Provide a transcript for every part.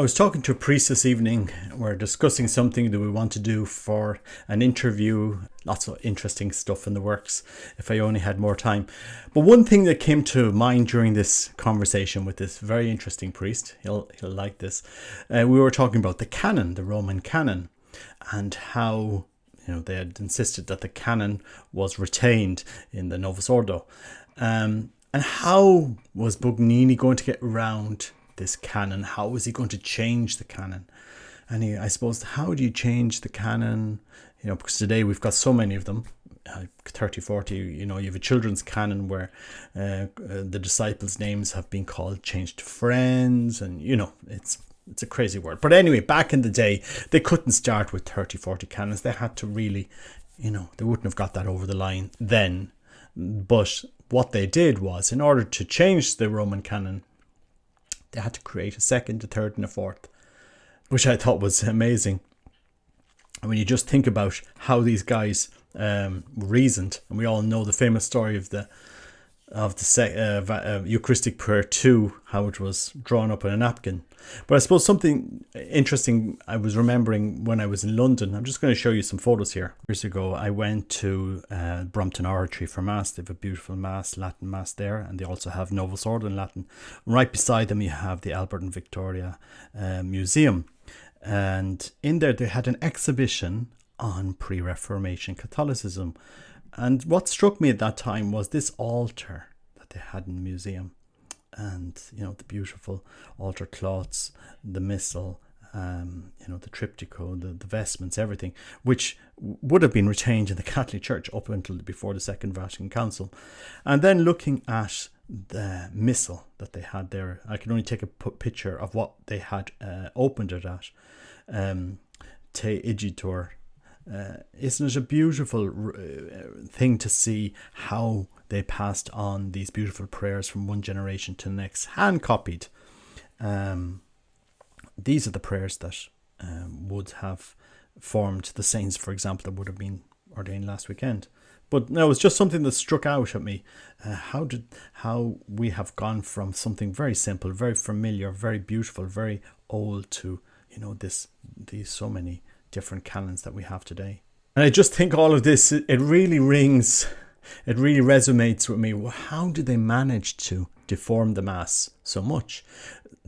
I was talking to a priest this evening. We're discussing something that we want to do for an interview. Lots of interesting stuff in the works if I only had more time. But one thing that came to mind during this conversation with this very interesting priest, he'll like this. We were talking about the canon, the Roman canon, and how they had insisted that the canon was retained in the Novus Ordo. And how was Bugnini going to get around this canon? How was he going to change the canon? And I suppose, how do you change the canon? Because today we've got so many of them, 30, 40, you have a children's canon where the disciples' names have been changed to friends, and it's a crazy word. But anyway, back in the day, they couldn't start with 30, 40 canons. They had to really, they wouldn't have got that over the line then. But what they did was, in order to change the Roman canon, they had to create a second, a third, and a fourth, which I thought was amazing. And when you just think about how these guys reasoned, and we all know the famous story of the Eucharistic prayer 2, how it was drawn up on a napkin. But I suppose something interesting I was remembering when I was in London, I'm just going to show you some photos here. Years ago, I went to Brompton Oratory for Mass. They have a beautiful Mass, Latin Mass there, and they also have Novus Ordo in Latin. Right beside them, you have the Albert and Victoria Museum. And in there, they had an exhibition on pre-Reformation Catholicism. And what struck me at that time was this altar that they had in the museum, and the beautiful altar cloths, the missal, the triptycho, the vestments, everything, which would have been retained in the Catholic Church up until before the Second Vatican Council. And then looking at the missal that they had there, I can only take a picture of what they had opened it at. Te Igitur. Isn't it a beautiful thing to see how they passed on these beautiful prayers from one generation to the next, hand copied? These are the prayers that would have formed the saints, for example, that would have been ordained last weekend. But no, it's just something that struck out at me. How we have gone from something very simple, very familiar, very beautiful, very old to these so many different canons that we have today. And I just think all of this, it really resonates with me. How did they manage to deform the Mass so much,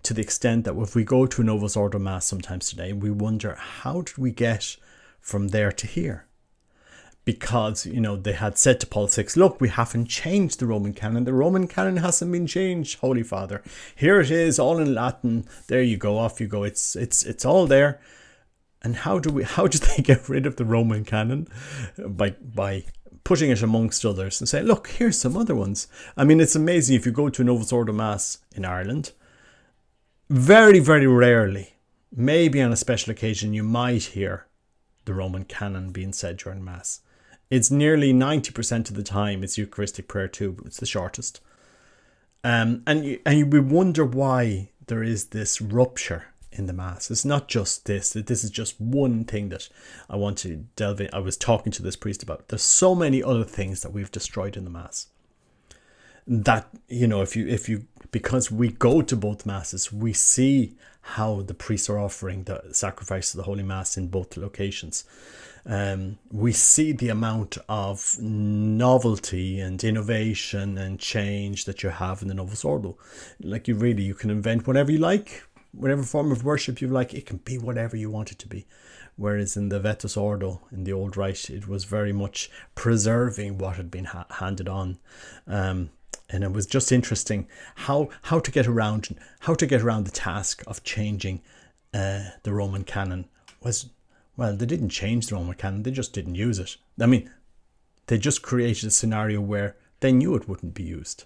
to the extent that if we go to a Novus Ordo Mass sometimes today, we wonder, how did we get from there to here? Because they had said to Paul VI, look, we haven't changed the Roman canon. The Roman canon hasn't been changed, Holy Father. Here it is, all in Latin. There you go, off you go. It's all there. And how did they get rid of the Roman canon? By putting it amongst others and say, look, here's some other ones. I mean, it's amazing. If you go to a Novus Ordo Mass in Ireland, very, very rarely, maybe on a special occasion, you might hear the Roman canon being said during Mass. It's nearly 90% of the time it's Eucharistic prayer 2. It's the shortest. And we wonder why there is this rupture in the Mass. It's not just this. This is just one thing that I want to delve in. I was talking to this priest about. There's so many other things that we've destroyed in the Mass. That, if you because we go to both Masses, we see how the priests are offering the sacrifice of the Holy Mass in both locations. We see the amount of novelty and innovation and change that you have in the Novus Ordo. Like you can invent whatever you like. Whatever form of worship you like, it can be whatever you want it to be. Whereas in the Vetus Ordo, in the old rite, it was very much preserving what had been handed on. And it was just interesting how to get around the task of changing the Roman canon. They didn't change the Roman canon, they just didn't use it. I mean, they just created a scenario where they knew it wouldn't be used.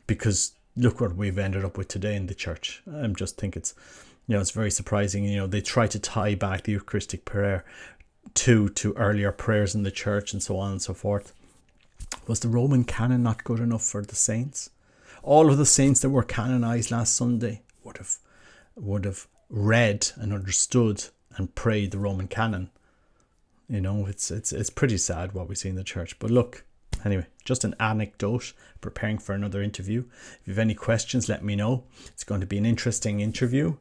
Because look what we've ended up with today in the church. I just think it's very surprising. They try to tie back the Eucharistic prayer to earlier prayers in the church and so on and so forth. Was the Roman canon not good enough for the saints? All of the saints that were canonized last Sunday would have read and understood and prayed the Roman canon. It's pretty sad what we see in the church. But look, anyway, just an anecdote, preparing for another interview. If you have any questions, let me know. It's going to be an interesting interview.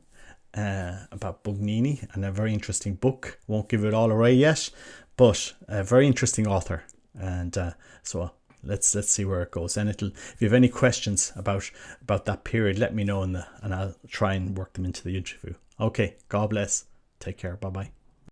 about Bugnini, and a very interesting book. Won't give it all away yet, but a very interesting author. And so let's see where it goes. And if you have any questions about that period, let me know, and I'll try and work them into the interview. Okay, God bless. Take care. Bye bye.